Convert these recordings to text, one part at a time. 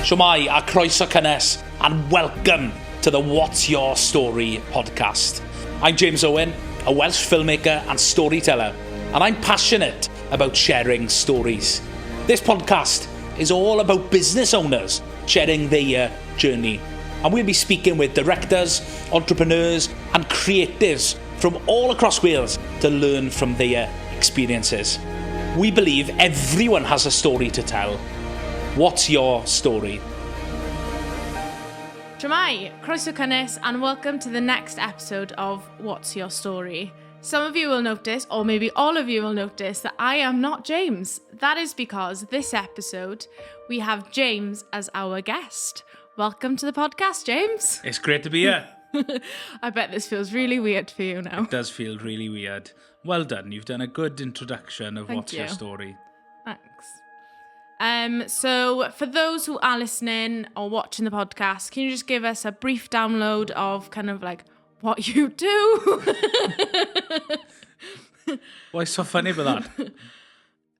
Shwmai a croeso cynnes, and welcome to the What's Your Story podcast. I'm James Owen, a Welsh filmmaker and storyteller, and I'm passionate about sharing stories. This podcast is all about business owners sharing their journey, and we'll be speaking with directors, entrepreneurs and creatives from all across Wales to learn from their experiences. We believe everyone has a story to tell. What's your story? Shwmai, croeso cynnes, and welcome to the next episode of What's Your Story. Some of you will notice, or maybe all of you will notice, that I am not James. That is because this episode, we have James as our guest. Welcome to the podcast, James. It's great to be here. I bet this feels really weird for you now. It does feel really weird. Well done. You've done a good introduction of What's Your Story. Thanks. So for those who are listening or watching the podcast, can you just give us a brief download of kind of like what you do? Why so funny about that?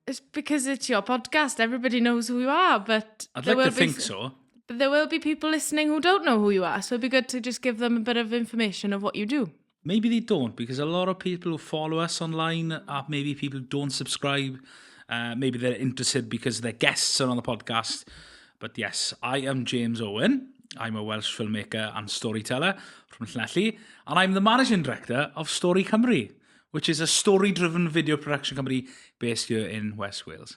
It's because it's your podcast. Everybody knows who you are, but I'd like to think so. But there will be people listening who don't know who you are, so it'd be good to just give them a bit of information of what you do. Maybe they don't, because a lot of people who follow us online are maybe people who don't subscribe. Maybe they're interested because their guests are on the podcast. But yes, I am James Owen. I'm a Welsh filmmaker and storyteller from Llanelli, and I'm the managing director of Stori Cymru, which is a story-driven video production company based here in West Wales.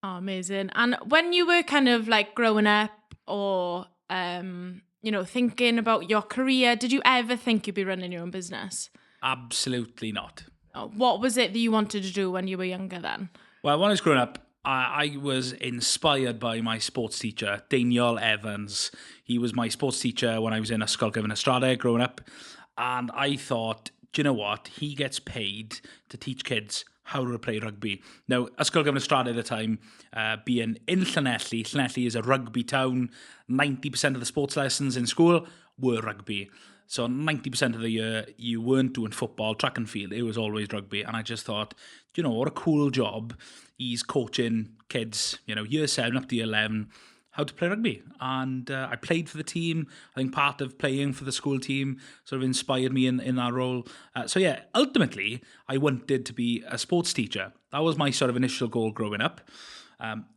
Oh, amazing. And when you were kind of like growing up or, thinking about your career, did you ever think you'd be running your own business? Absolutely not. What was it that you wanted to do when you were younger then? Well, when I was growing up, I was inspired by my sports teacher, Daniel Evans. He was my sports teacher when I was in Ysgol Gyfun Estrada growing up. And I thought, do you know what? He gets paid to teach kids how to play rugby. Now, Ysgol Gyfun Estrada at the time, being in Llanelli, Llanelli is a rugby town. 90% of the sports lessons in school were rugby. So 90% of the year, you weren't doing football, track and field. It was always rugby. And I just thought, you know, what a cool job. He's coaching kids, year 7 up to year 11, how to play rugby. And I played for the team. I think part of playing for the school team sort of inspired me in that role. Ultimately, I wanted to be a sports teacher. That was my sort of initial goal growing up.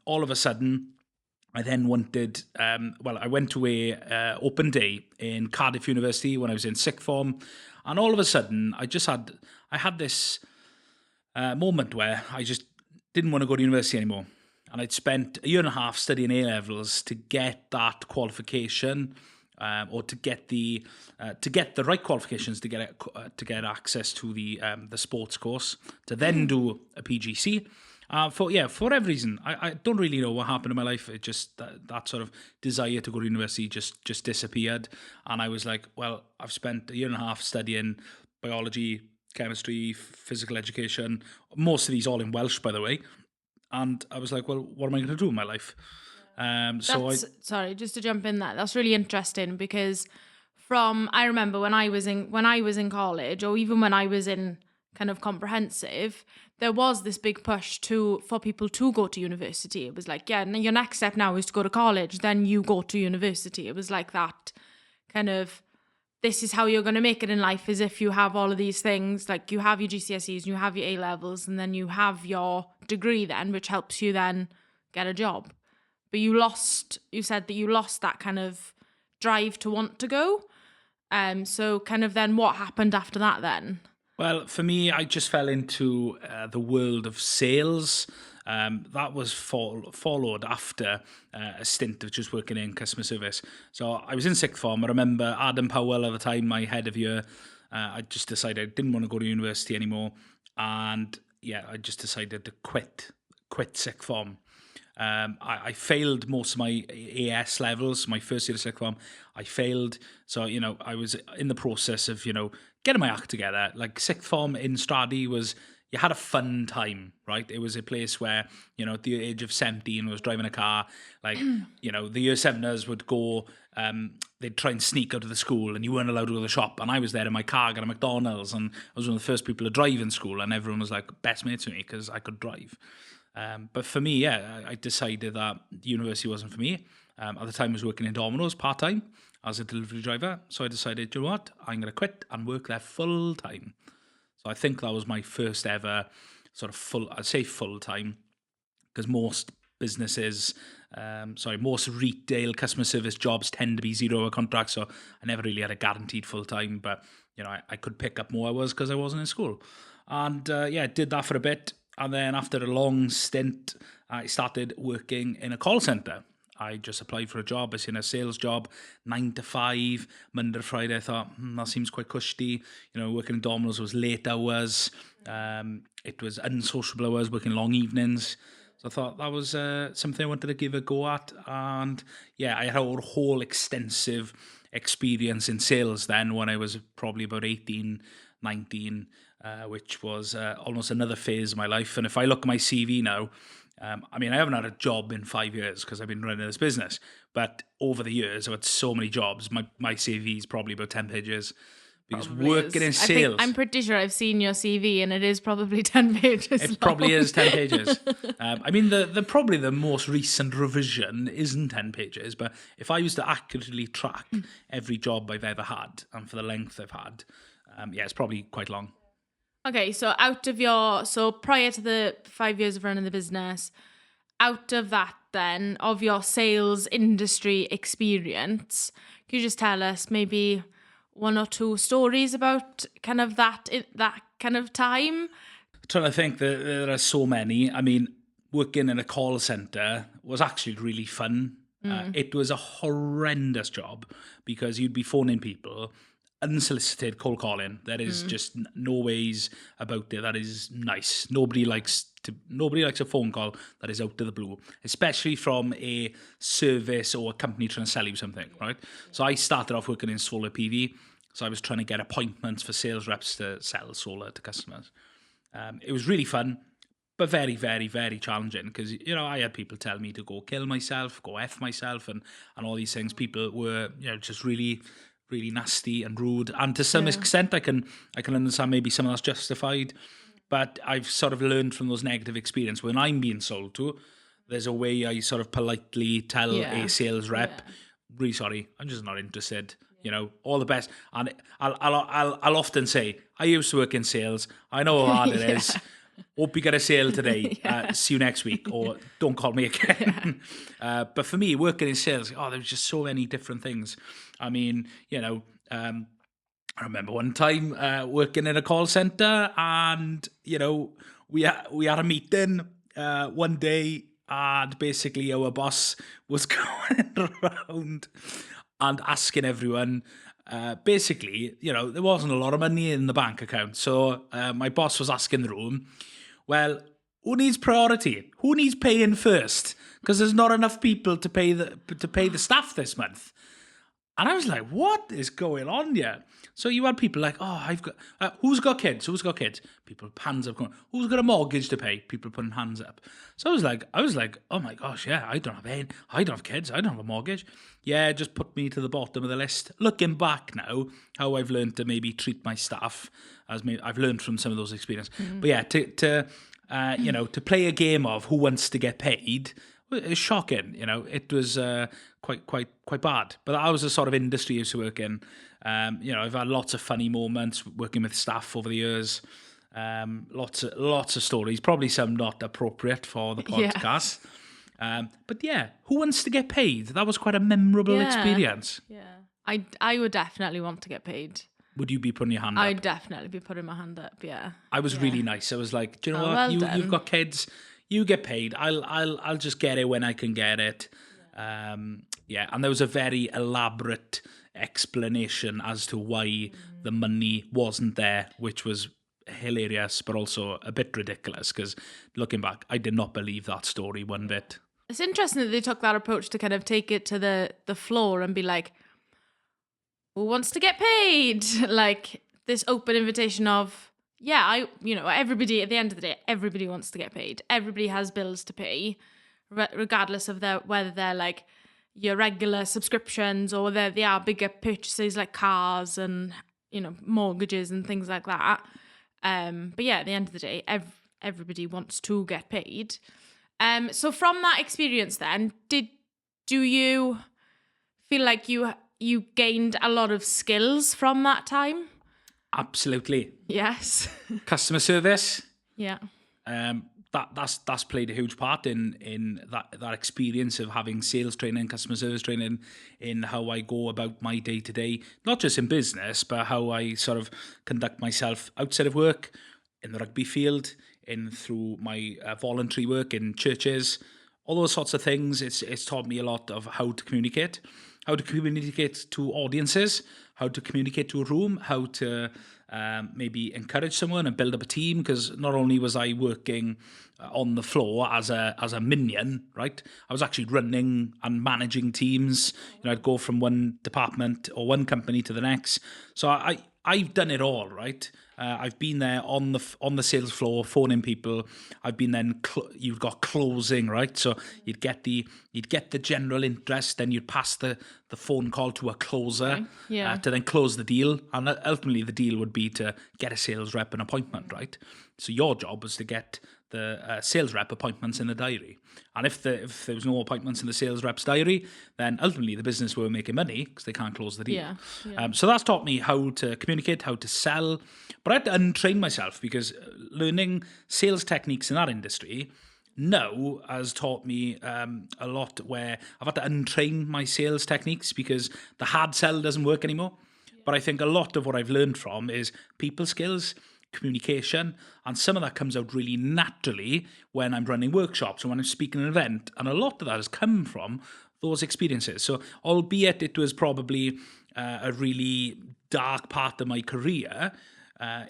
All of a sudden, I then wanted, I went to a open day in Cardiff University when I was in sixth form. And all of a sudden, I had this moment where I just didn't want to go to university anymore. And I'd spent a year and a half studying A-levels to get that qualification, or to get the right qualifications to get access to the sports course, to then do a PGC. For whatever reason, I don't really know what happened in my life. It just, that sort of desire to go to university just disappeared. And I was like, well, I've spent a year and a half studying biology, chemistry, physical education, most of these all in Welsh, by the way. And I was like, well, what am I going to do in my life? Sorry, just to jump in there. That's really interesting because I remember when I was in college, or even when I was in kind of comprehensive, there was this big push for people to go to university. It was like, yeah, your next step now is to go to college, then you go to university. It was like that kind of, this is how you're going to make it in life, as if you have all of these things, like you have your GCSEs and you have your A-levels and then you have your degree then, which helps you then get a job. But you said that you lost that kind of drive to want to go. So kind of then what happened after that then? Well, for me, I just fell into the world of sales. That was followed after a stint of just working in customer service. So I was in sixth form. I remember Adam Powell at the time, my head of year. I just decided I didn't want to go to university anymore. And I just decided to quit sixth form. I failed most of my AS levels. My first year of sixth form, I failed. So, I was in the process of, getting my act together. Like sixth form in Stradi was, you had a fun time, right? It was a place where, at the age of 17, I was driving a car. Like, the year seveners would go, they'd try and sneak out of the school and you weren't allowed to go to the shop. And I was there in my car, got a McDonald's, and I was one of the first people to drive in school. And everyone was like best mates with me because I could drive. But for me, I decided that university wasn't for me. At the time, I was working in Domino's part-time as a delivery driver. So I decided, you know what, I'm going to quit and work there full-time. So I think that was my first ever sort of I'd say full-time, because most businesses, most retail customer service jobs tend to be 0-hour contracts. So I never really had a guaranteed full-time, but, I could pick up more hours because I wasn't in school. And did that for a bit. And then after a long stint, I started working in a call centre. I just applied for a job. I seen a sales job, 9 to 5, Monday to Friday. I thought, that seems quite cushy. Working in Domino's was late hours. It was unsociable hours, working long evenings. So I thought that was something I wanted to give a go at. And I had a whole extensive experience in sales then when I was probably about 18, 19, which was almost another phase of my life. And if I look at my CV now, I haven't had a job in 5 years because I've been running this business. But over the years, I've had so many jobs. My CV is probably about 10 pages. Because probably working in sales... I'm pretty sure I've seen your CV and it is probably 10 pages It long. Probably is 10 pages. The probably the most recent revision isn't 10 pages, but if I was to accurately track every job I've ever had, and for the length I've had, it's probably quite long. Okay, so prior to the 5 years of running the business, out of that then, of your sales industry experience, could you just tell us maybe 1 or 2 stories about kind of that kind of time? I'm trying to think, there are so many. Working in a call centre was actually really fun. It was a horrendous job because you'd be phoning people, unsolicited cold calling. There is just no ways about it. That is nice. Nobody likes a phone call that is out of the blue, especially from a service or a company trying to sell you something, right? So I started off working in solar PV. So I was trying to get appointments for sales reps to sell solar to customers. It was really fun, but very, very, very challenging because, I had people tell me to go kill myself, go F myself and all these things. People were, just really, really nasty and rude. And to some extent, I can understand maybe some of that's justified. But I've sort of learned from those negative experiences. When I'm being sold to, there's a way I sort of politely tell a sales rep, really sorry, I'm just not interested. All the best. And I'll often say, I used to work in sales. I know how hard it is. Hope you get a sale today. See you next week. Or don't call me again. But for me, working in sales, there's just so many different things. I remember one time working in a call centre and, we had a meeting one day and basically our boss was going around and asking everyone, basically, there wasn't a lot of money in the bank account. So my boss was asking the room, well, who needs priority? Who needs paying first? Because there's not enough people to pay the staff this month. And I was like, what is going on here? So you had people like, I've got, who's got kids? Who's got kids? People, hands up. Who's got a mortgage to pay? People putting hands up. So I was like, oh my gosh, I don't have kids. I don't have a mortgage. Yeah, just put me to the bottom of the list. Looking back now, how I've learned to maybe treat my staff I've learned from some of those experiences. But to play a game of who wants to get paid, it's shocking. It was quite bad. But that was the sort of industry I used to work in. I've had lots of funny moments working with staff over the years. Lots of stories. Probably some not appropriate for the podcast. But who wants to get paid? That was quite a memorable experience. Yeah, I would definitely want to get paid. Would you be putting your hand up? I'd definitely be putting my hand up. Yeah. I was really nice. I was like, do you know what? Well you've got kids. You get paid. I'll just get it when I can get it. And there was a very elaborate explanation as to why the money wasn't there, which was hilarious, but also a bit ridiculous. Because looking back, I did not believe that story one bit. It's interesting that they took that approach to kind of take it to the floor and be like, who wants to get paid? Like this open invitation of, everybody, at the end of the day, everybody wants to get paid. Everybody has bills to pay, regardless of whether they're like your regular subscriptions or they are bigger purchases like cars and, mortgages and things like that. But at the end of the day, everybody wants to get paid. So from that experience then, do you feel like you gained a lot of skills from that time? Absolutely. Yes. Customer service. Yeah. That's played a huge part in that experience of having sales training, customer service training, in how I go about my day to day, not just in business, but how I sort of conduct myself outside of work, in the rugby field, through my voluntary work in churches, all those sorts of things. It's taught me a lot of how to communicate to audiences, how to communicate to a room, how to maybe encourage someone and build up a team. Because not only was I working on the floor as a minion, right? I was actually running and managing teams. I'd go from one department or one company to the next. So I've done it all, right? I've been there on the sales floor, phoning people. I've been then you've got closing, right? So you'd get the general interest, then you'd pass the phone call to a closer, Yeah. to then close the deal, and ultimately the deal would be to get a sales rep an appointment, right? So your job was to get the sales rep appointments in the diary. And if there was no appointments in the sales rep's diary, then ultimately the business were making money because they can't close the deal. Yeah. So that's taught me how to communicate, how to sell. But I had to untrain myself, because learning sales techniques in that industry now has taught me a lot, where I've had to untrain my sales techniques because the hard sell doesn't work anymore. But I think a lot of what I've learned from is people skills, communication, and some of that comes out really naturally when I'm running workshops and when I'm speaking at an event, and a lot of that has come from those experiences. So albeit it was probably a really dark part of my career,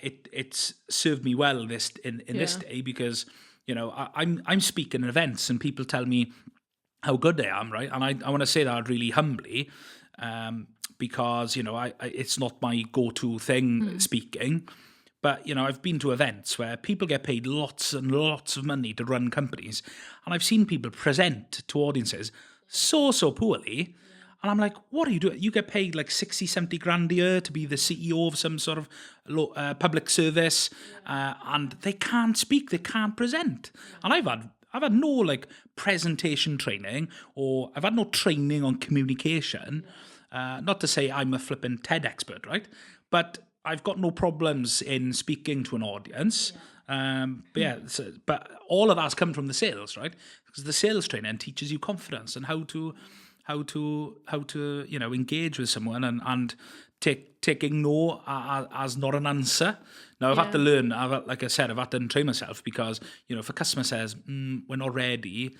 it's served me well this day, because I'm speaking at events and people tell me how good I am, right? And I want to say that really humbly, because it's not my go-to thing speaking. But, I've been to events where people get paid lots and lots of money to run companies. And I've seen people present to audiences so poorly. And I'm like, what are you doing? You get paid like 60, 70 grand a year to be the CEO of some sort of public service. And they can't speak, they can't present. And I've had no like presentation training, or I've had no training on communication. Not to say I'm a flippin' TED expert, right? But I've got no problems in speaking to an audience. But all of that's come from the sales, right? Because the sales training teaches you confidence and how to engage with someone and taking no as not an answer. Now I've had to learn. Like I said, I've had to train myself, because if a customer says we're not ready,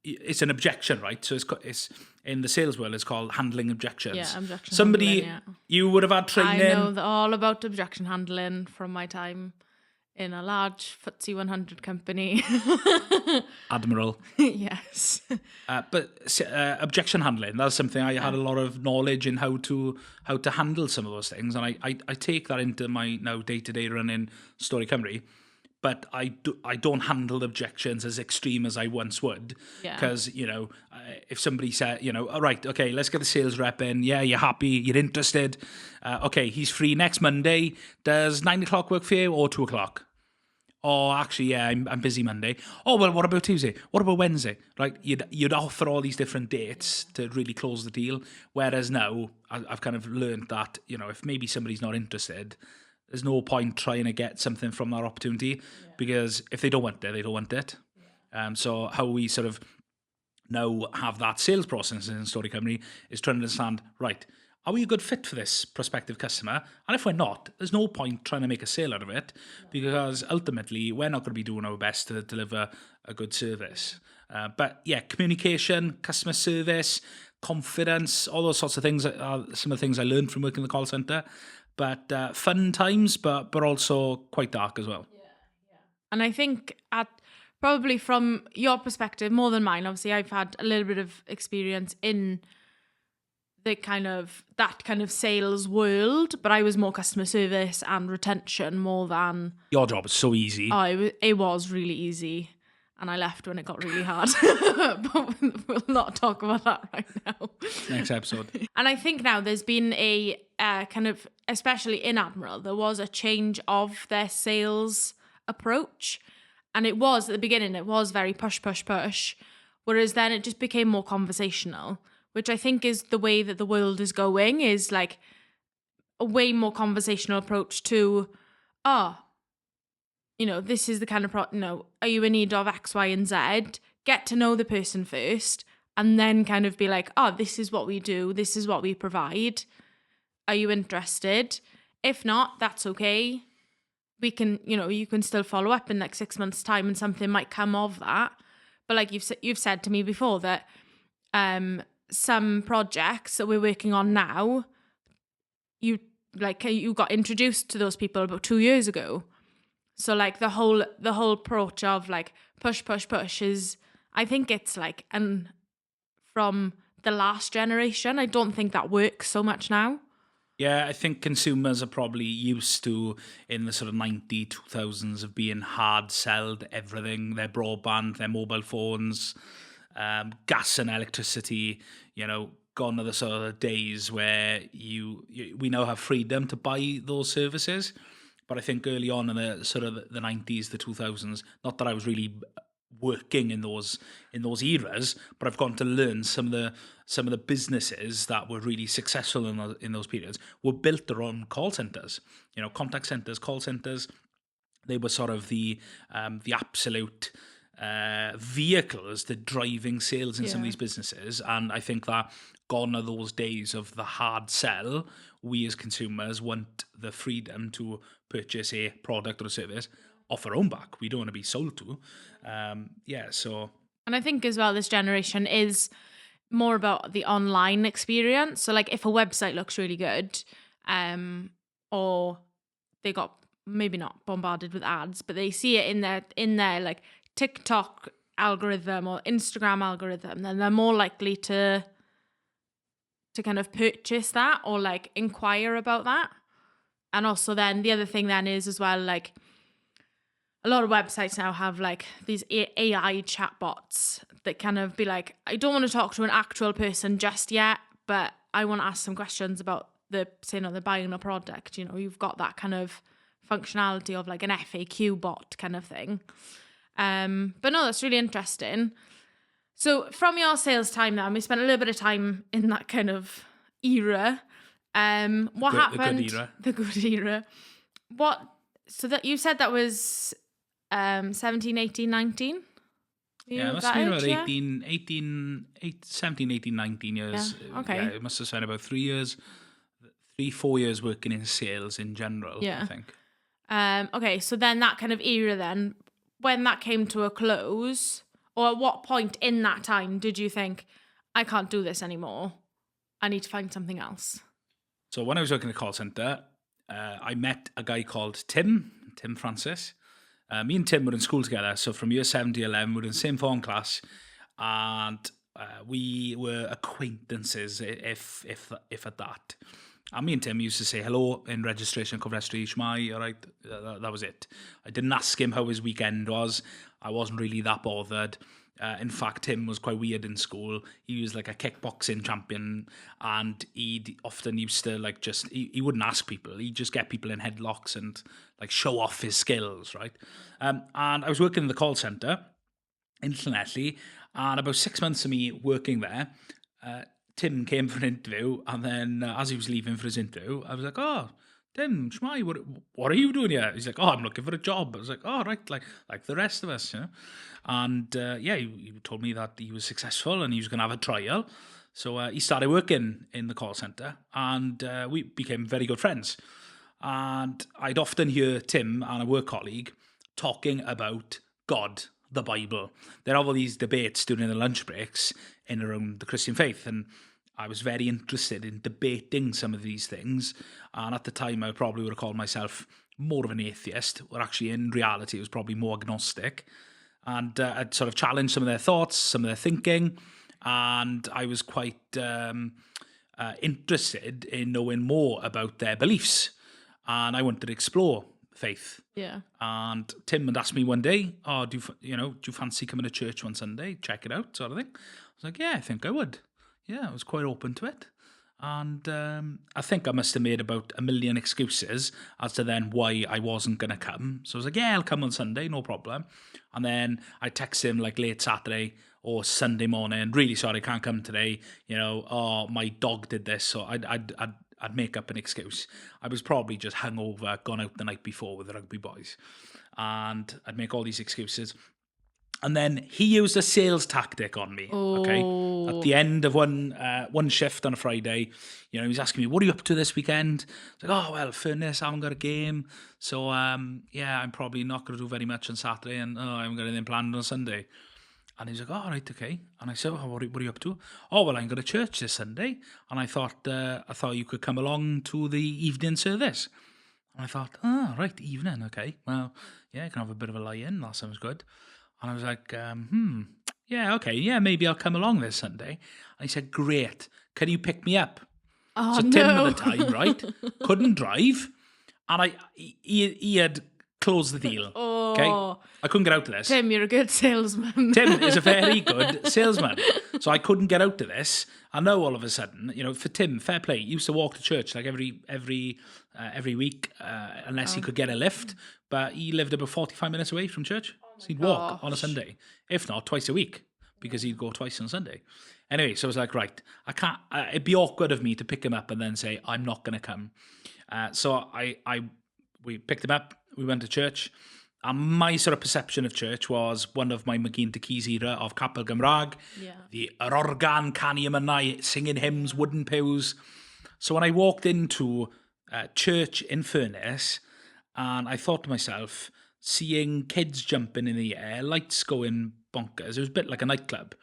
it's an objection, right? So it's in the sales world, it's called handling objections. Yeah, objection Somebody handling, yeah. You would have had training. I know all about objection handling from my time in a large FTSE 100 company. Admiral. Yes. But objection handling, that's something I had a lot of knowledge in how to handle some of those things. And I take that into my now day-to-day run in Stori Cymru. But I don't handle objections as extreme as I once would. Because, if somebody said, all right, okay, let's get the sales rep in. Yeah, you're happy, you're interested. Okay, he's free next Monday. Does 9 o'clock work for you, or 2 o'clock? Oh, actually, yeah, I'm busy Monday. Oh, well, what about Tuesday? What about Wednesday? Right? You'd offer all these different dates to really close the deal. Whereas now, I've kind of learned that, if maybe somebody's not interested, there's no point trying to get something from that opportunity, because if they don't want it, they don't want it. So how we sort of now have that sales process in Stori Cymru is trying to understand, right, are we a good fit for this prospective customer? And if we're not, there's no point trying to make a sale out of it, because ultimately we're not going to be doing our best to deliver a good service. But yeah, communication, customer service, confidence, all those sorts of things are some of the things I learned from working in the call centre. But fun times, but also quite dark as well. Yeah. And I think probably from your perspective, more than mine, obviously I've had a little bit of experience in that kind of sales world, but I was more customer service and retention more than... Your job is so easy. Oh, it was really easy. And I left when it got really hard. But we'll not talk about that right now. Next episode. And I think now there's been a kind of, especially in Admiral, there was a change of their sales approach. And it was, at the beginning, it was very push, push, push. Whereas then it just became more conversational, which I think is the way that the world is going, is like a way more conversational approach to, this is the kind of, are you in need of X, Y, and Z? Get to know the person first, and then kind of be like, this is what we do. This is what we provide. Are you interested? If not, that's okay. We can, you can still follow up in like 6 months' time and something might come of that. But like you've said to me before that some projects that we're working on now, you got introduced to those people about 2 years ago. So like the whole approach of like push, push, push is, I think it's like, and from the last generation, I don't think that works so much now. Yeah, I think consumers are probably used to, in the sort of 90s, 2000s, of being hard-sold everything, their broadband, their mobile phones, gas and electricity, gone are the sort of days where we now have freedom to buy those services. But I think early on in the sort of the 90s, the 2000s, not that I was really working in those eras, but I've gotten to learn some of the businesses that were really successful in those periods were built their own call centers, contact centers, call centers. They were sort of the absolute vehicles, the driving sales in some of these businesses. And I think that gone are those days of the hard sell. We as consumers want the freedom to purchase a product or a service off our own back. We don't want to be sold to. So. And I think as well, this generation is more about the online experience. So like if a website looks really good, or they got maybe not bombarded with ads, but they see it in their like TikTok algorithm or Instagram algorithm, then they're more likely to kind of purchase that or like inquire about that. And also then the other thing then is as well, like a lot of websites now have like these AI chatbots that kind of be like, I don't want to talk to an actual person just yet, but I want to ask some questions about the buying a product. You've got that kind of functionality of like an FAQ bot kind of thing. But no, that's really interesting. So from your sales time now, we spent a little bit of time in that kind of era. What happened? The good era. So that you said that was 17, 18, 19? Yeah, it must have been about 17, 18, 19 years. Yeah, okay. Yeah, it must have spent about 3 years, 4 years working in sales in general, I think. Okay, so then that kind of era then, when that came to a close, or at what point in that time did you think, I can't do this anymore, I need to find something else? So when I was working in a call centre, I met a guy called Tim Francis. Me and Tim were in school together, so from year 7 to 11, we were in the same form class, and we were acquaintances, if at that. And me and Tim used to say hello in registration, cofrestru, shmai, all right, that was it. I didn't ask him how his weekend was. I wasn't really that bothered. In fact, Tim was quite weird in school. He was like a kickboxing champion, and he often used to like he wouldn't ask people. He'd just get people in headlocks and like show off his skills, right? And I was working in the call centre in Llanelli, and about 6 months of me working there, Tim came for an interview, and then as he was leaving for his interview, I was like, "Oh, Tim, Shmai, what are you doing here?" He's like, "Oh, I'm looking for a job." I was like, "Oh, right, like the rest of us, And he told me that he was successful and he was going to have a trial. So he started working in the call centre, and we became very good friends. And I'd often hear Tim and a work colleague talking about God, the Bible. There are all these debates during the lunch breaks in around the Christian faith, and I was very interested in debating some of these things. And at the time, I probably would have called myself more of an atheist, or actually in reality, it was probably more agnostic. And I'd sort of challenged some of their thoughts, some of their thinking, and I was quite interested in knowing more about their beliefs. And I wanted to explore faith. Yeah. And Tim had asked me one day, "Oh, do you fancy coming to church one Sunday? Check it out," sort of thing. I was like, "Yeah, I think I would." Yeah, I was quite open to it. And I think I must have made about 1 million excuses as to then why I wasn't going to come. So I was like, yeah, I'll come on Sunday, no problem. And then I text him like late Saturday or Sunday morning, really sorry, can't come today. Oh, my dog did this. So I'd make up an excuse. I was probably just hungover, gone out the night before with the rugby boys. And I'd make all these excuses. And then he used a sales tactic on me. Okay, at the end of one shift on a Friday, he was asking me, "What are you up to this weekend?" I was like, "Oh well, Furnace, I haven't got a game, so yeah, I'm probably not going to do very much on Saturday, and I haven't got anything planned on Sunday." And he's like, "Oh, right, okay." And I said, "Oh, what are you up to?" "Oh, well, I'm going to church this Sunday, and I thought you could come along to the evening service." And I thought, "Oh, right, evening, okay. Well, yeah, I can have a bit of a lie-in. That sounds good." And I was like, yeah, okay, yeah, maybe I'll come along this Sunday. And he said, "Great, can you pick me up?" Oh, so no. Tim at the time, right, couldn't drive, and he had closed the deal. Okay, I couldn't get out of this. Tim, you're a good salesman. Tim is a very good salesman. So I couldn't get out of this. And now all of a sudden, for Tim, fair play. He used to walk to church like every week, unless he could get a lift. But he lived about 45 minutes away from church. So he'd walk on a Sunday, if not twice a week, because he'd go twice on Sunday. Anyway, so I was like, right, I can't. It'd be awkward of me to pick him up and then say I'm not going to come. So we picked him up. We went to church. And my sort of perception of church was one of my Magin Keys era of Capel Gymraeg, the yr organ canu ymynau, singing hymns, wooden pews. So when I walked into church in Furness, and I thought to myself, seeing kids jumping in the air, lights going bonkers, it was a bit like a nightclub.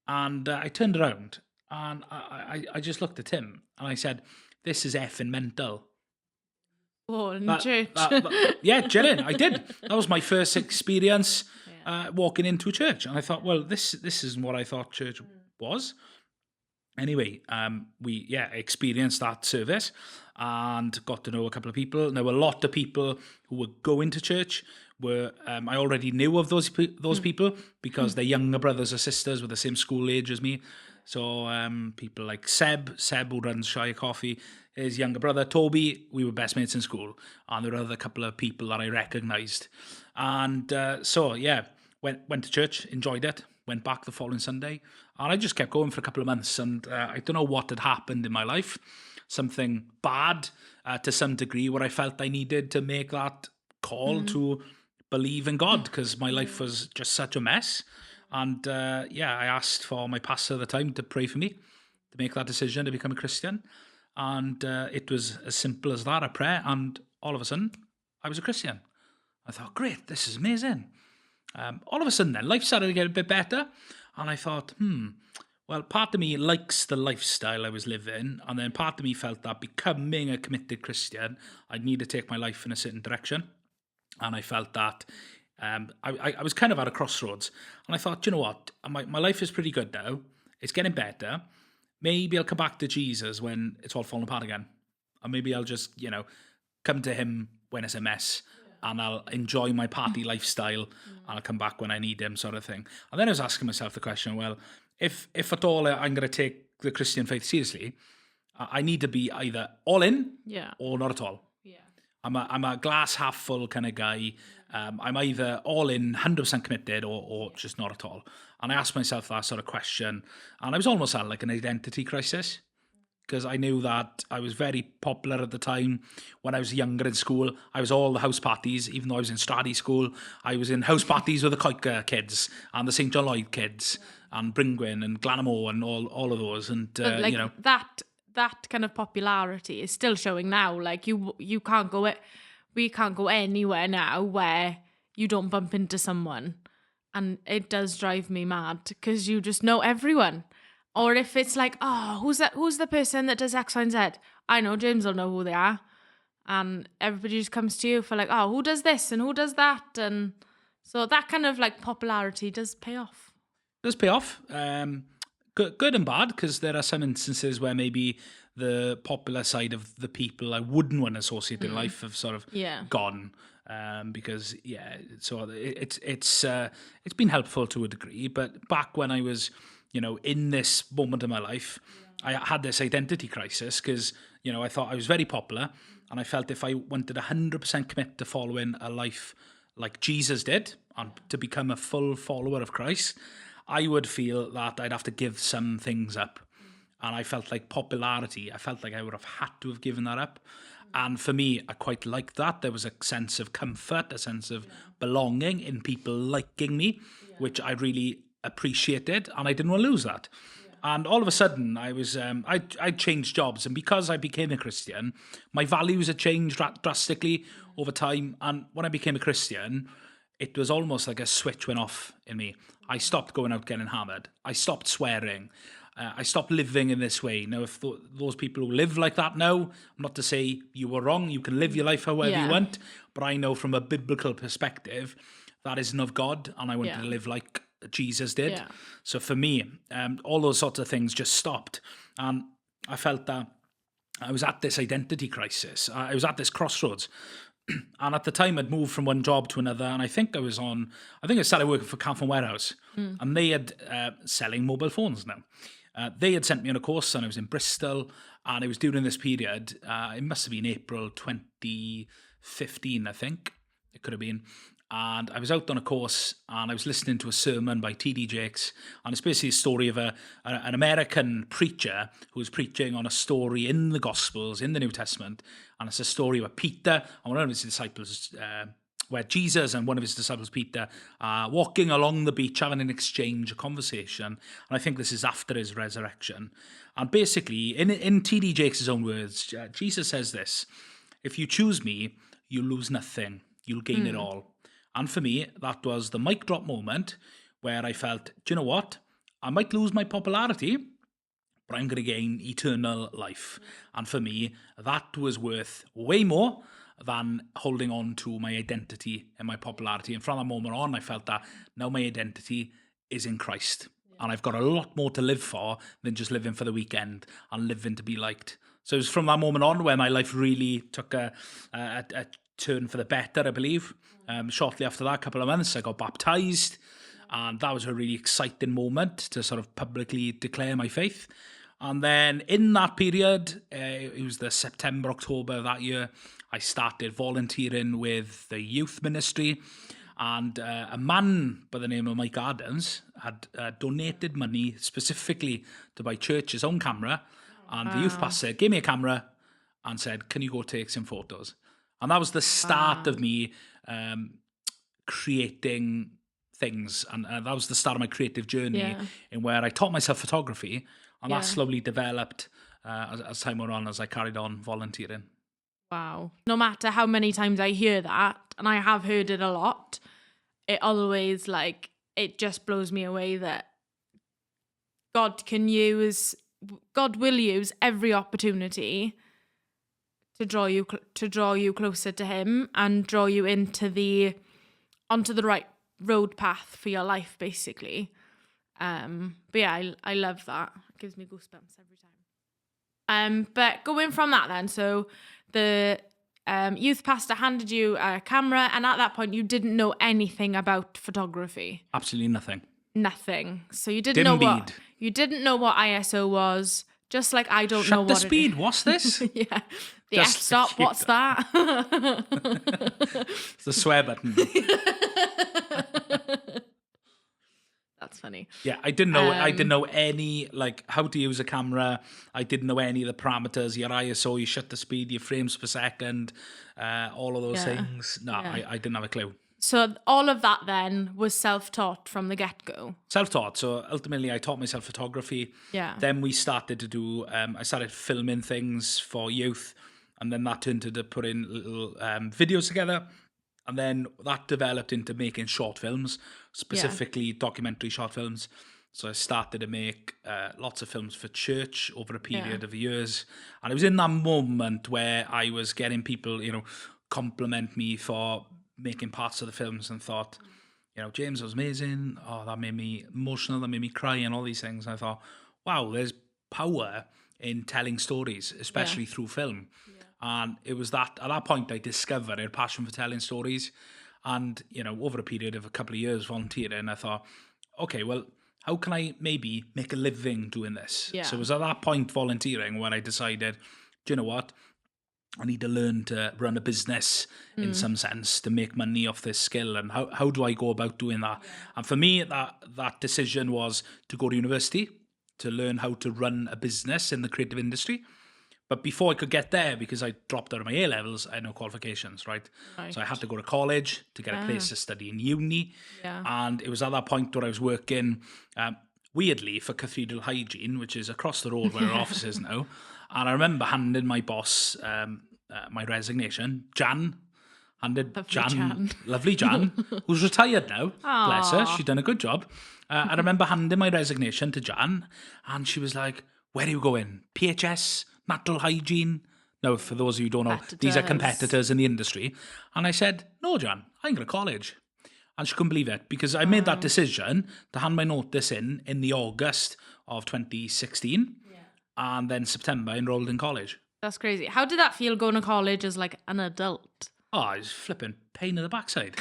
And I turned around, and I just looked at him, and I said, "This is effing mental." Oh, in church. Yeah, chilling. I did. That was my first experience walking into a church. And I thought, well, this isn't what I thought church was. Anyway, we experienced that service and got to know a couple of people. And there were a lot of people who were going to church. I already knew of those people because they're younger brothers or sisters with the same school age as me. So people like Seb who runs Shire Coffee, his younger brother Toby, we were best mates in school, and there were other couple of people that I recognised. And went to church, enjoyed it, went back the following Sunday, and I just kept going for a couple of months. And I don't know what had happened in my life, something bad to some degree, where I felt I needed to make that call to believe in God, because my life was just such a mess. And I asked for my pastor at the time to pray for me, to make that decision to become a Christian. And it was as simple as that, a prayer. And all of a sudden, I was a Christian. I thought, great, this is amazing. All of a sudden then, life started to get a bit better. And I thought, well, part of me likes the lifestyle I was living. And then part of me felt that becoming a committed Christian, I'd need to take my life in a certain direction. And I felt that I was kind of at a crossroads. And I thought, you know what, my life is pretty good now. It's getting better. Maybe I'll come back to Jesus when it's all falling apart again. Or maybe I'll just, come to him when it's a mess. And I'll enjoy my party lifestyle. And I'll come back when I need him, sort of thing. And then I was asking myself the question, well, if at all I'm going to take the Christian faith seriously, I need to be either all in or not at all. Yeah. I'm a glass half full kind of guy. I'm either all in, 100% committed, or just not at all. And I asked myself that sort of question, and I was almost at like an identity crisis, because I knew that I was very popular at the time. When I was younger in school, I was all the house parties, even though I was in Stradi school. I was in house parties with the Coica kids and the St John Lloyd kids and Bringwyn and Glanamo and all of those. And that kind of popularity is still showing now. Like you can't go we can't go anywhere now where you don't bump into someone, and it does drive me mad because you just know everyone. Or if it's like, oh, who's the person that does X, Y, and Z? I know James will know who they are, and everybody just comes to you for like, oh, who does this and who does that, and so that kind of like popularity does pay off. It does pay off. Good and bad, because there are some instances where maybe the popular side of the people I wouldn't want to associate in life have sort of gone. Because so it's been helpful to a degree. But back when I was, in this moment of my life, I had this identity crisis because, you know, I thought I was very popular, and I felt if I wanted 100% commit to following a life like Jesus did and to become a full follower of Christ, I would feel that I'd have to give some things up. And I felt like popularity, I felt like I would have had to have given that up. And for me, I quite liked that. There was a sense of comfort, a sense of belonging in people liking me, which I really appreciated, and I didn't want to lose that. And all of a sudden, I changed jobs, and because I became a Christian, my values had changed drastically over time. And when I became a Christian, it was almost like a switch went off in me. I stopped going out getting hammered. I stopped swearing. I stopped living in this way. Now, if those people who live like that now, I'm not to say you were wrong. You can live your life however you want. But I know from a biblical perspective, that isn't of God. And I wanted to live like Jesus did. Yeah. So for me, all those sorts of things just stopped. And I felt that I was at this identity crisis. I was at this crossroads. And at the time, I'd moved from one job to another, and I think I started working for Carphone Warehouse, and they had selling mobile phones now. They had sent me on a course, and I was in Bristol, and it was during this period. It must have been April 2015, I think. It could have been. And I was out on a course, and I was listening to a sermon by T.D. Jakes, and it's basically a story of an American preacher who was preaching on a story in the Gospels, in the New Testament, and it's a story about Peter and one of his disciples, where Jesus and one of his disciples, Peter, are walking along the beach, having an exchange, a conversation, and I think this is after his resurrection. And basically, in T.D. Jakes' own words, Jesus says this: "If you choose me, you'll lose nothing, you'll gain it all." And for me, that was the mic drop moment where I felt, do you know what? I might lose my popularity, but I'm going to gain eternal life. And for me, that was worth way more than holding on to my identity and my popularity. And from that moment on, I felt that now my identity is in Christ. And I've got a lot more to live for than just living for the weekend and living to be liked. So it was from that moment on where my life really took a turn for the better, I believe. Shortly after that, a couple of months, I got baptized, and that was a really exciting moment to sort of publicly declare my faith. And then in that period, it was the September, October of that year, I started volunteering with the youth ministry, and a man by the name of Mike Adams had donated money specifically to my church's own camera, and the youth pastor gave me a camera and said, "Can you go take some photos?" And that was the start of me creating things. And that was the start of my creative journey in where I taught myself photography. And that slowly developed as time went on, as I carried on volunteering. Wow. No matter how many times I hear that, and I have heard it a lot, it always, it just blows me away that God will use every opportunity to draw you closer to Him and draw you onto the right road path for your life, basically. But yeah, I love that. It gives me goosebumps every time. But going from that then, so the youth pastor handed you a camera, and at that point you didn't know anything about photography. Absolutely nothing. Nothing. So you didn't know what ISO was. Just like I don't know what Shutter speed, what's this? Yeah. The f-stop, what's that? It's the swear button. That's funny. Yeah, I didn't know any, how to use a camera. I didn't know any of the parameters, your ISO, your shutter speed, your frames per second, all of those things. No, I didn't have a clue. So all of that then was self-taught from the get-go? Self-taught. So ultimately I taught myself photography. Yeah. Then we started to do, I started filming things for youth, and then that turned into putting little videos together. And then that developed into making short films, specifically documentary short films. So I started to make lots of films for church over a period of years. And it was in that moment where I was getting people, compliment me for making parts of the films and thought, James was amazing. Oh, that made me emotional. That made me cry and all these things. And I thought, wow, there's power in telling stories, especially through film. Yeah. And it was at that point I discovered a passion for telling stories. And, over a period of a couple of years volunteering, I thought, okay, well, how can I maybe make a living doing this? Yeah. So it was at that point volunteering when I decided, do you know what? I need to learn to run a business in some sense to make money off this skill. And how do I go about doing that? Yeah. And for me, that decision was to go to university to learn how to run a business in the creative industry. But before I could get there, because I dropped out of my A-levels, I had no qualifications, right? So I had to go to college to get a place to study in uni. Yeah. And it was at that point where I was working, weirdly, for Cathedral Hygiene, which is across the road where our office is now. And I remember handing my boss my resignation. Lovely Jan, who's retired now. Aww. Bless her, she's done a good job. I remember handing my resignation to Jan, and she was like, where are you going? PHS? Natural Hygiene? Now, for those of you who don't know, these are competitors in the industry. And I said, no, Jan, I'm going to college. And she couldn't believe it, because I made that decision to hand my notice in the August of 2016. Yeah. And then September, I enrolled in college. That's crazy. How did that feel going to college as like an adult? Oh, I was flipping pain in the backside.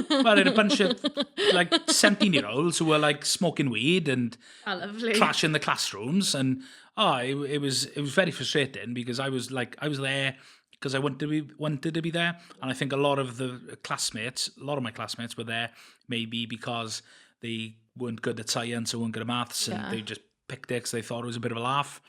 Well, I had a bunch of like 17-year-olds who were like smoking weed and trashing the classrooms, and it was very frustrating, because I was there because I wanted to be there, and I think a lot of my classmates were there maybe because they weren't good at science or weren't good at maths, and they just picked it because they thought it was a bit of a laugh.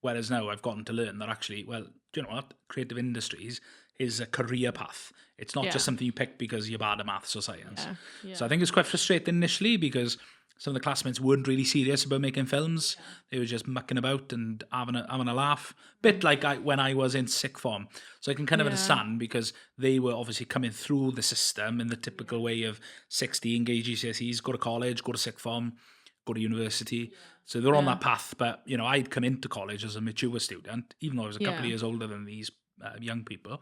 Whereas now I've gotten to learn that actually, well, do you know what? Creative industries is a career path. It's not just something you pick because you're bad at maths or science. Yeah. So I think it's quite frustrating initially, because some of the classmates weren't really serious about making films. Yeah. They were just mucking about and having a laugh. Bit like when I was in sixth form. So I can kind of understand, because they were obviously coming through the system in the typical way of 16, engage GCSEs, go to college, go to sixth form, go to university. Yeah. So they're on that path. But, I'd come into college as a mature student, even though I was a couple of years older than these young people.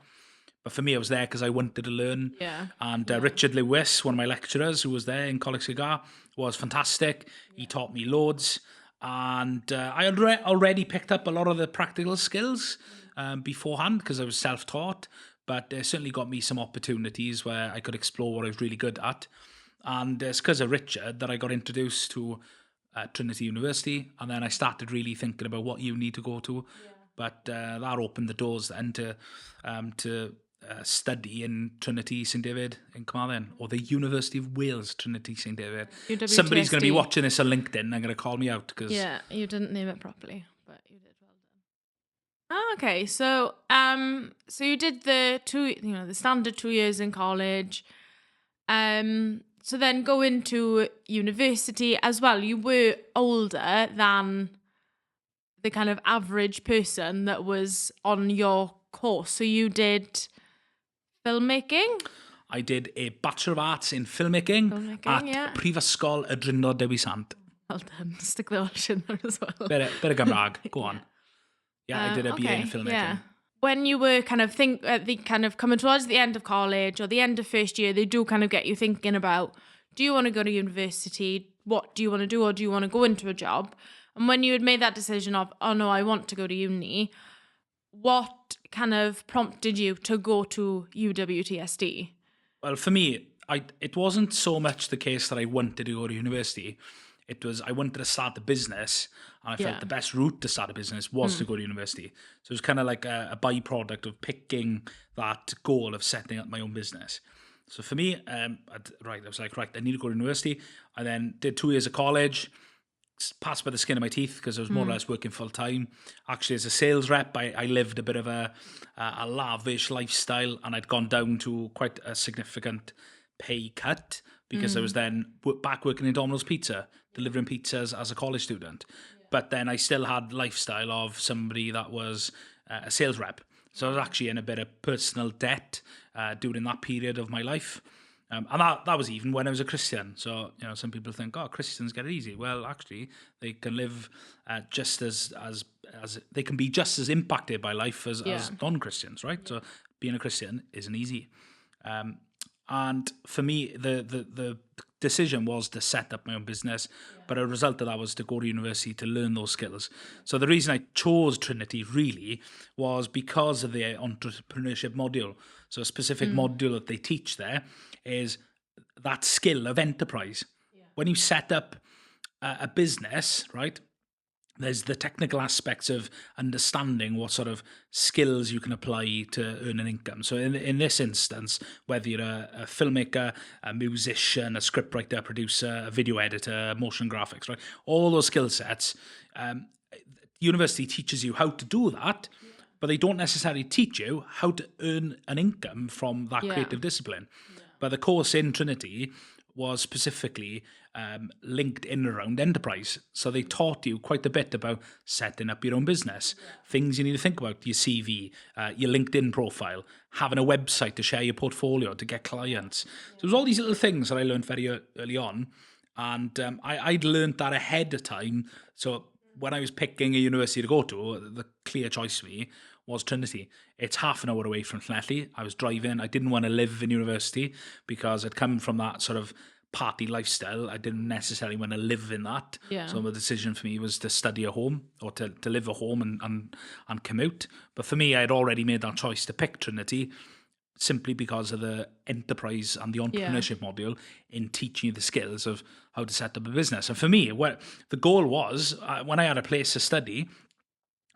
But for me, I was there because I wanted to learn. Yeah. And Richard Lewis, one of my lecturers who was there in Coleg Cigar, was fantastic. He taught me loads. And I had already picked up a lot of the practical skills beforehand, because I was self-taught. But it certainly got me some opportunities where I could explore what I was really good at. And it's because of Richard that I got introduced to Trinity University. And then I started really thinking about what uni to go to. Yeah. But that opened the doors then to study in Trinity St David in Carmarthen, or the University of Wales Trinity St David. UWTSD. Somebody's going to be watching this on LinkedIn and going to call me out, because you didn't name it properly, but you did well done. Oh, okay, so you did the standard 2 years in college, so then go into university as well. You were older than the kind of average person that was on your course, so you did filmmaking? I did a Bachelor of Arts in filmmaking at Prifysgol y Drindod Dewi Sant. Well done. Stick the Welsh in there as well. Bit of Gymraeg. Go on. Yeah, I did a BA in filmmaking. Yeah. When you were coming towards the end of college or the end of first year, they do kind of get you thinking about, do you want to go to university? What do you want to do? Or do you want to go into a job? And when you had made that decision of, oh no, I want to go to uni, what kind of prompted you to go to UWTSD? Well, for me, it wasn't so much the case that I wanted to go to university. It was, I wanted to start a business, and I felt the best route to start a business was to go to university. So it was kind of like a byproduct of picking that goal of setting up my own business. So for me, I was like, I need to go to university. I then did 2 years of college, passed by the skin of my teeth, because I was more or less working full time. Actually, as a sales rep, I lived a bit of a lavish lifestyle, and I'd gone down to quite a significant pay cut, because I was then back working in Domino's Pizza, delivering pizzas as a college student. Yeah. But then I still had the lifestyle of somebody that was a sales rep. So I was actually in a bit of personal debt during that period of my life. And that was even when I was a Christian. So, some people think, Christians get it easy. Well, actually, they can live just as they can be just as impacted by life as non-Christians, right? So being a Christian isn't easy. And for me, the decision was to set up my own business, but a result of that was to go to university to learn those skills. So the reason I chose Trinity really was because of the entrepreneurship module. So a specific module that they teach there is that skill of enterprise. Yeah. When you set up a business, right, there's the technical aspects of understanding what sort of skills you can apply to earn an income. So in this instance, whether you're a filmmaker, a musician, a scriptwriter, producer, a video editor, motion graphics, right, all those skill sets, university teaches you how to do that, but they don't necessarily teach you how to earn an income from that creative discipline. But the course in Trinity was specifically linked in around enterprise. So they taught you quite a bit about setting up your own business, things you need to think about, your CV, your LinkedIn profile, having a website to share your portfolio, to get clients. So there's all these little things that I learned very early on. And I'd learned that ahead of time. So when I was picking a university to go to, the clear choice for me was Trinity. It's half an hour away from Llanelli. I was driving. I didn't want to live in university because I'd come from that sort of party lifestyle. I didn't necessarily want to live in that. Yeah. So the decision for me was to study at home or to live at home and commute. But for me, I had already made that choice to pick Trinity simply because of the enterprise and the entrepreneurship module in teaching you the skills of how to set up a business. And for me, what the goal was, when I had a place to study,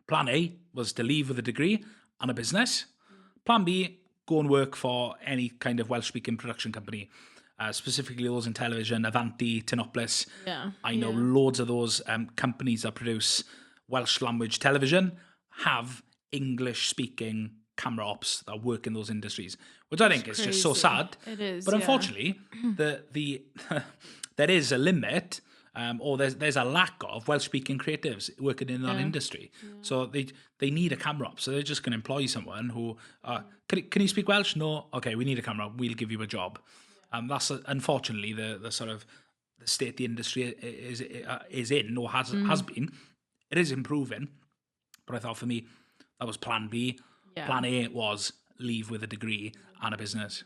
plan A was to leave with a degree and a business. Plan B, go and work for any kind of Welsh-speaking production company, specifically those in television, Avanti, Tinoplis. Yeah. I know loads of those companies that produce Welsh language television have English-speaking camera ops that work in those industries, which I think is just so sad. It is, but unfortunately, the there is a limit, or there's a lack of Welsh-speaking creatives working in that industry. So they need a camera op. So they're just going to employ someone who can you speak Welsh? No. Okay, we need a camera op. We'll give you a job. That's unfortunately the sort of the state the industry is in, or has been. It is improving, but I thought for me that was plan B. Yeah. Plan A was leave with a degree and a business.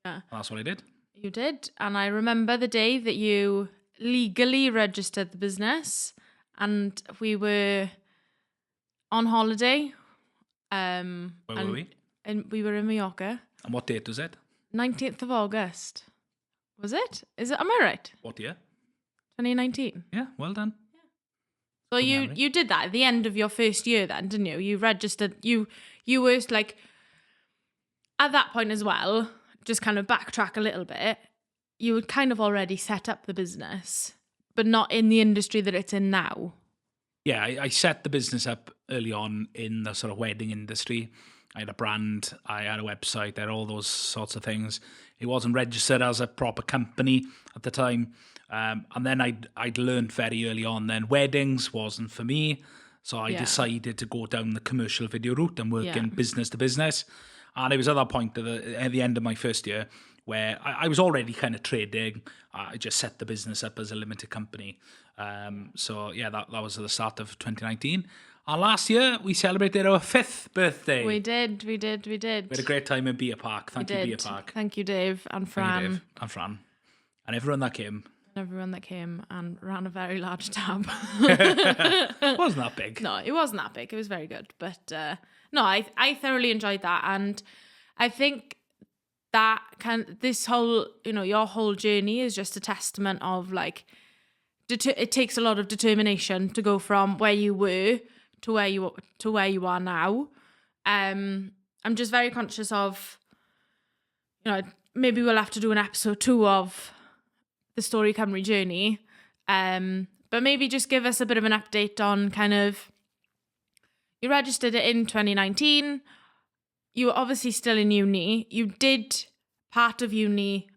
Yeah. And that's what I did. You did. And I remember the day that you legally registered the business, and we were on holiday. Where were we? And we were in Mallorca. And what date was it? 19th of August. Was it? Is it? Am I right? What year? 2019. Yeah, well done. So you did that at the end of your first year then, didn't you? You registered, you were like, at that point as well, just kind of backtrack a little bit, you had kind of already set up the business, but not in the industry that it's in now. Yeah, I set the business up early on in the sort of wedding industry. I had a brand, I had a website, I had all those sorts of things. It wasn't registered as a proper company at the time. And then I'd learned very early on then weddings wasn't for me. So I decided to go down the commercial video route and work in business to business. And it was at that point at the end of my first year where I was already kind of trading. I just set the business up as a limited company. So yeah, that was at the start of 2019. And last year, we celebrated our 5th birthday. We did. We had a great time in Beer Park. Thank you, Beer Park. Thank you, Dave and Fran. Thank you, Dave and Fran. And everyone that came. And ran a very large tab. It wasn't that big. No, it wasn't that big. It was very good. But no, I thoroughly enjoyed that. And I think that this whole, your whole journey is just a testament of like, it takes a lot of determination to go from where you were to where you are now. I'm just very conscious of, maybe we'll have to do an episode 2 of the Stori Cymru journey. But maybe just give us a bit of an update on kind of, you registered it in 2019. You were obviously still in uni. You did part of uni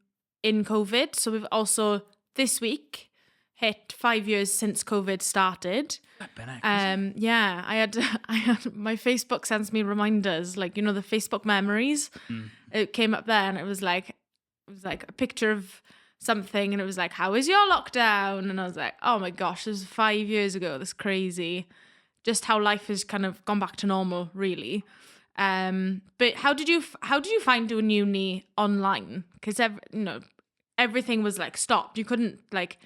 in COVID. So we've also this week hit 5 years since COVID started. Yeah, I had my Facebook sends me reminders, like, the Facebook memories. It came up there and it was like a picture of something and it was like, how is your lockdown? And I was like, oh my gosh, this was 5 years ago. That's crazy. Just how life has kind of gone back to normal, really. But how did you find doing uni online? Because everything was like stopped. You couldn't like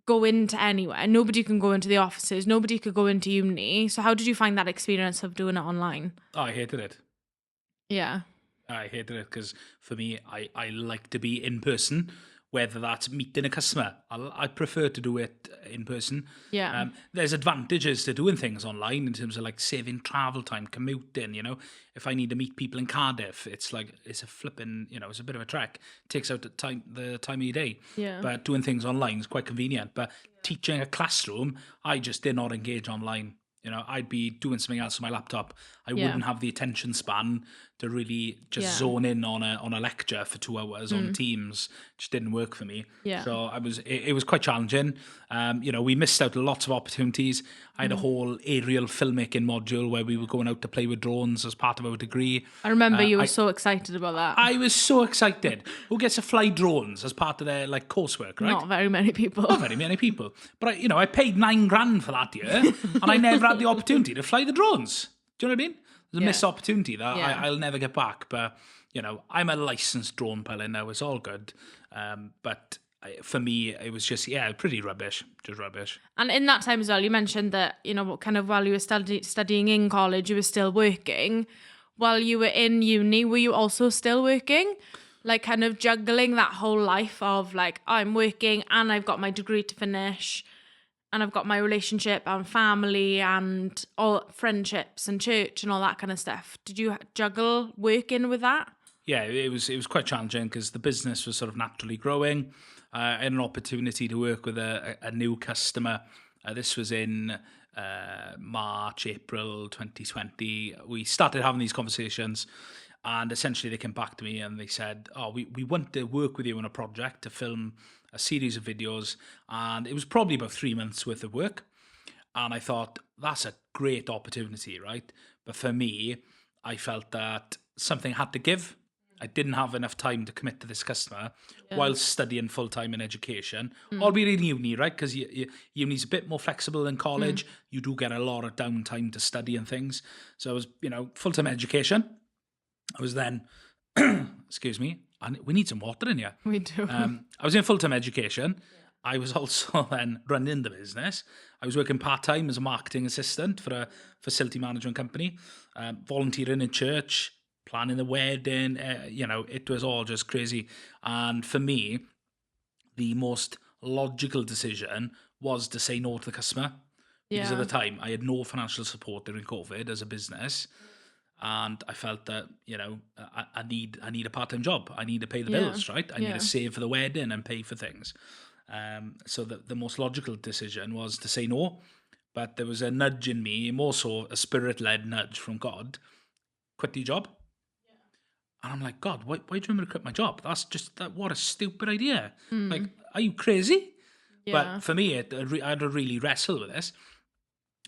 go into anywhere. Nobody can go into the offices. Nobody could go into uni. So how did you find that experience of doing it online? Oh, I hated it. Yeah. I hated it because for me, I like to be in person whether that's meeting a customer. I prefer to do it in person. Yeah. There's advantages to doing things online in terms of like saving travel time, commuting, you know. If I need to meet people in Cardiff, it's a flipping, you know, it's a bit of a trek. It takes out the time of your day. Yeah. But doing things online is quite convenient. But teaching a classroom, I just did not engage online. You know, I'd be doing something else on my laptop. I wouldn't have the attention span to really just zone in on a lecture for 2 hours on Teams. Just didn't work for me. Yeah. So it was quite challenging. You know, we missed out lots of opportunities. I had a whole aerial filmmaking module where we were going out to play with drones as part of our degree. I remember you were so excited about that. I was so excited. Who gets to fly drones as part of their like coursework, right? Not very many people. Not very many people. But I paid $9,000 for that year, and I never had the opportunity to fly the drones. Do you know what I mean? There's a missed opportunity that I'll never get back. But I'm a licensed drone pilot now. It's all good. But for me, it was just pretty rubbish. Just rubbish. And in that time as well, you mentioned that kind of while you were studying in college, you were still working. While you were in uni, were you also still working? Like kind of juggling that whole life of like, I'm working and I've got my degree to finish and I've got my relationship and family and all friendships and church and all that kind of stuff. Did you juggle working with that? Yeah, it was quite challenging because the business was sort of naturally growing. I had an opportunity to work with a new customer. This was in March, April 2020. We started having these conversations, and essentially they came back to me and they said, we want to work with you on a project to film a series of videos. And it was probably about 3 months worth of work. And I thought, that's a great opportunity, right? But for me, I felt that something had to give. I didn't have enough time to commit to this customer while studying full-time in education, albeit in uni, right? Because uni's a bit more flexible than college. You do get a lot of downtime to study and things. So I was, full-time education. I was then, excuse me, and we need some water in here. We do. I was in full-time education. I was also then running the business. I was working part-time as a marketing assistant for a facility management company, volunteering in church, planning the wedding. It was all just crazy. And for me, the most logical decision was to say no to the customer. Because at the time, I had no financial support during COVID as a business. And I felt that, I need a part-time job. I need to pay the bills, right? I need to save for the wedding and pay for things. So the most logical decision was to say no. But there was a nudge in me, more so a spirit-led nudge from God. Quit your job. And I'm like, God, why do you want me to quit my job? That's just, what a stupid idea. Like, are you crazy? Yeah. But for me, I had to really wrestle with this.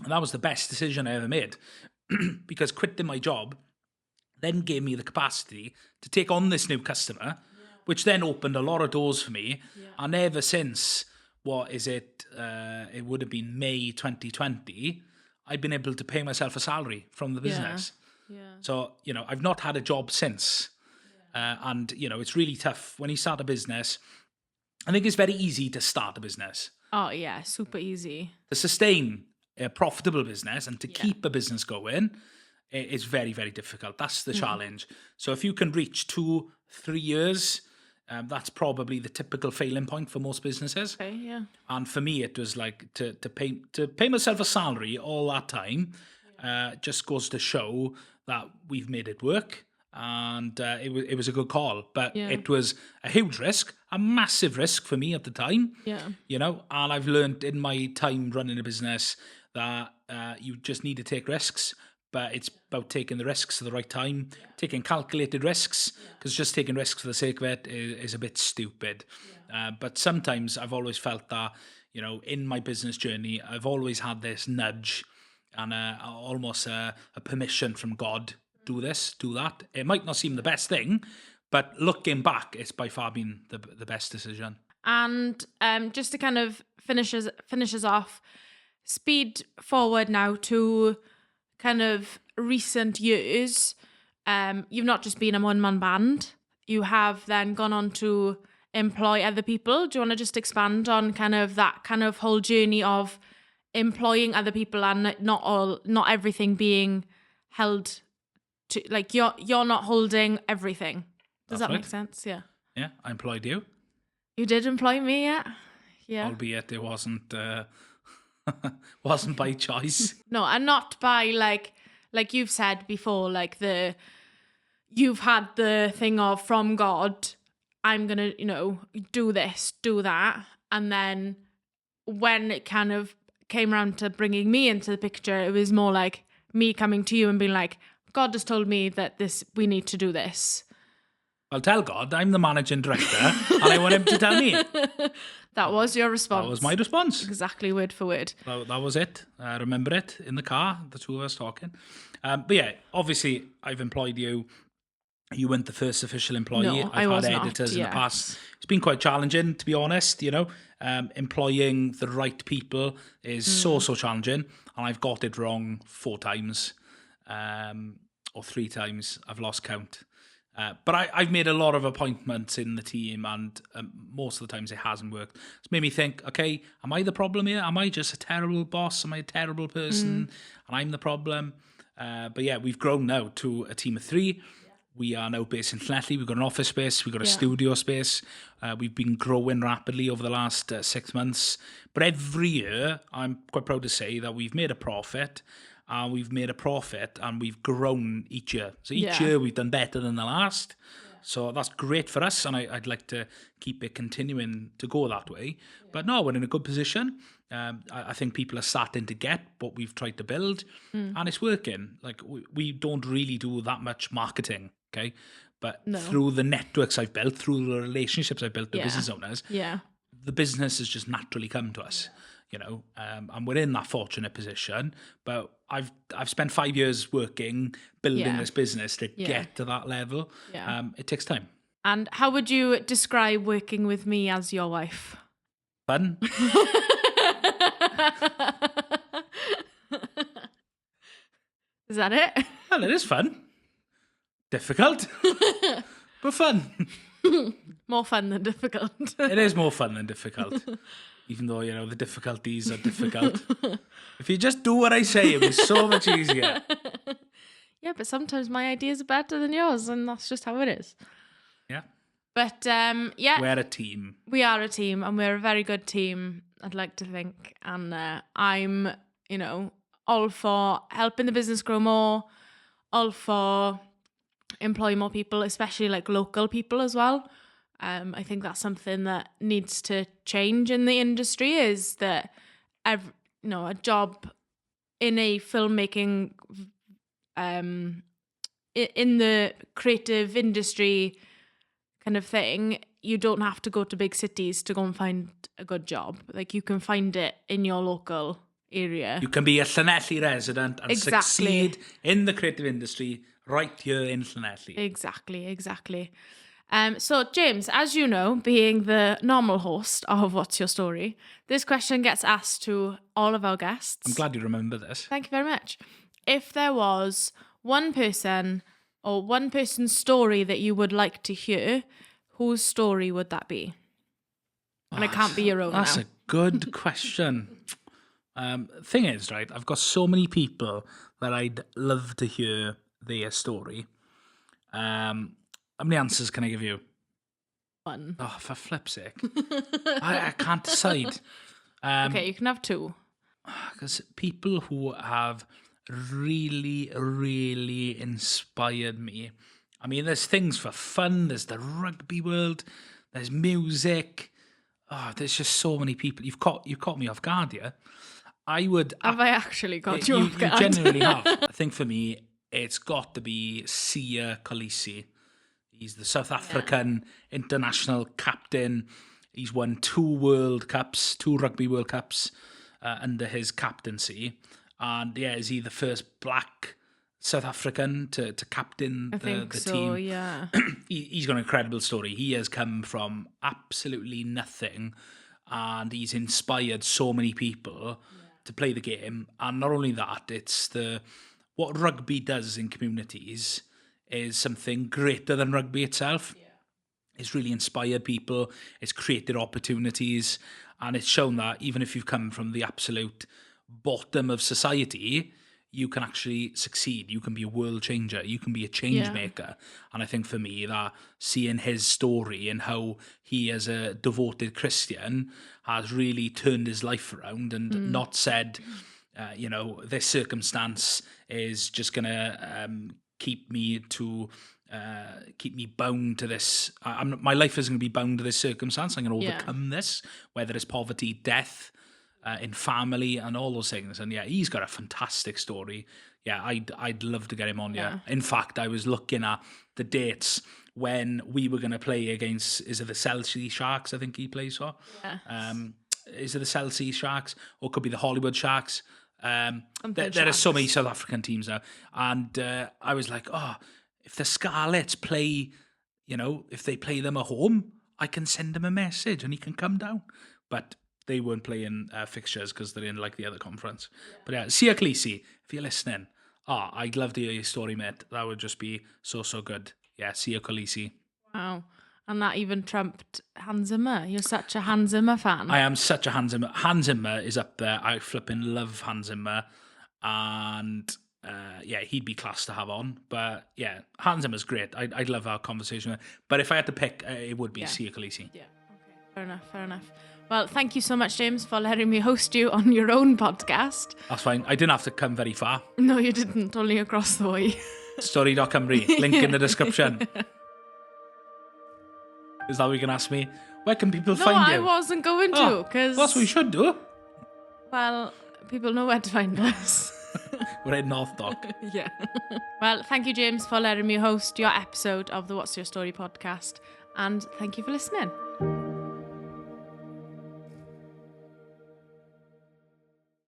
And that was the best decision I ever made. Because quitting my job then gave me the capacity to take on this new customer, which then opened a lot of doors for me. Yeah. And ever since, it would have been May 2020, I've been able to pay myself a salary from the business. Yeah. So, I've not had a job since. And, it's really tough when you start a business. I think it's very easy to start a business. Oh, yeah, super easy. To sustain a profitable business and to keep a business going is very, very difficult. That's the challenge. So if you can reach 2-3 years, that's probably the typical failing point for most businesses. Okay, yeah. And for me, it was like to pay myself a salary all that time. Just goes to show that we've made it work, and it was a good call. But it was a huge risk, a massive risk for me at the time. Yeah, and I've learned in my time running a business that you just need to take risks. But it's about taking the risks at the right time, taking calculated risks, because just taking risks for the sake of it is a bit stupid. But sometimes I've always felt that, in my business journey, I've always had this nudge and almost a permission from God, do this, do that. It might not seem the best thing, but looking back, it's by far been the best decision. And just to kind of finish us off, speed forward now to kind of recent years. You've not just been a one-man band. You have then gone on to employ other people. Do you want to just expand on kind of that kind of whole journey of employing other people and not everything being held to, like, you're not holding everything? Does that make sense? Yeah. Yeah, I employed you. You did employ me, yeah. Yeah. Albeit it wasn't wasn't by choice. No, and not by like you've said before, like you've had the thing of from God, I'm gonna, do this, do that, and then when it kind of came around to bringing me into the picture, it was more like me coming to you and being like, God has told me that we need to do this. I'll tell God I'm the managing director and I want him to tell me. That was your response. That was my response. Exactly word for word. That was it. I remember it in the car, the two of us talking. But yeah, obviously I've employed you. You weren't the first official employee. No, I've had had editors in the past. It's been quite challenging, to be honest. Employing the right people is so challenging. And I've got it wrong 4 times or 3 times. I've lost count. But I've made a lot of appointments in the team, and most of the times it hasn't worked. It's made me think, okay, am I the problem here? Am I just a terrible boss? Am I a terrible person? And I'm the problem? But yeah, we've grown now to a team of 3. We are now based in Llanelli. We've got an office space. We've got a studio space. We've been growing rapidly over the last 6 months. But every year, I'm quite proud to say that we've made a profit. We've made a profit and we've grown each year. So each year we've done better than the last. So that's great for us. And I'd like to keep it continuing to go that way. But no, we're in a good position. I think people are starting to get what we've tried to build. And it's working. Like we don't really do that much marketing. Okay. But through the networks I've built, through the relationships I've built with business owners, the business has just naturally come to us. And we're in that fortunate position, but I've spent 5 years working, building this business to get to that level. It takes time. And how would you describe working with me as your wife? Fun. Is that it? Well, it is fun. Difficult, but fun. More fun than difficult. It is more fun than difficult. Even though, the difficulties are difficult. If you just do what I say, it'll be so much easier. Yeah, but sometimes my ideas are better than yours, and that's just how it is. Yeah. But, we're a team. We are a team, and we're a very good team, I'd like to think. And I'm, all for helping the business grow more, all for employ more people, especially like local people as well. I think that's something that needs to change in the industry, is that a job in a filmmaking, in the creative industry kind of thing, you don't have to go to big cities to go and find a good job. Like you can find it in your local area. You can be a Llanelli resident and succeed in the creative industry right here in Llanelli. Exactly. So, James, as you know, being the normal host of What's Your Story, this question gets asked to all of our guests. I'm glad you remember this. Thank you very much. If there was one person or one person's story that you would like to hear, whose story would that be? And it can't be your own. That's a good question. Thing is, right, I've got so many people that I'd love to hear their story. How many answers can I give you? 1. Oh, for flip's sake. I can't decide. Okay, you can have 2. Because people who have really, really inspired me. I mean, there's things for fun. There's the rugby world. There's music. Oh, there's just so many people. You've caught me off guard here. Have I actually got you off guard? You genuinely have. I think for me, it's got to be Sia Kolisi. He's the South African international captain. He's won 2 World Cups, 2 Rugby World Cups under his captaincy. And is he the first black South African to captain the team? I think so, yeah. He's got an incredible story. He has come from absolutely nothing, and he's inspired so many people to play the game. And not only that, it's what rugby does in communities is something greater than rugby itself. It's really inspired people. It's created opportunities. And it's shown that even if you've come from the absolute bottom of society, you can actually succeed. You can be a world changer. You can be a change maker. And I think for me, that seeing his story and how he, as a devoted Christian, has really turned his life around and not said, this circumstance is just going to keep me bound to this. My life isn't going to be bound to this circumstance. I'm going to overcome this, whether it's poverty, death, in family and all those things. And he's got a fantastic story. I'd love to get him on. In fact, I was looking at the dates when we were going to play against, is it the Chelsea Sharks I think he plays for? Is it the Chelsea Sharks, or could be the Hollywood Sharks? There are so many South African teams now, and I was like, if the Scarlets play, if they play them at home, I can send him a message and he can come down. But they weren't playing fixtures because they're in like the other conference. But Sia Khaleesi, if you're listening, I'd love to hear your story, mate. That would just be so good. Sia Khaleesi. Wow. And that even trumped Hans Zimmer. You're such a Hans Zimmer fan. I am such a Hans Zimmer. Hans Zimmer is up there. I flipping love Hans Zimmer. And he'd be class to have on. But Hans Zimmer's great. I'd love our conversation. But if I had to pick, it would be Sia Khaleesi. Yeah, okay. Fair enough. Well, thank you so much, James, for letting me host you on your own podcast. That's fine. I didn't have to come very far. No, you didn't. Only across the way. Stori.Cymru. Link in the description. Is that what you can ask me? Where can people find you? No, I wasn't going to. Cause, that's what we should do. Well, people know where to find us. We're in North Dock. Yeah. Well, thank you, James, for letting me host your episode of the What's Your Story podcast. And thank you for listening.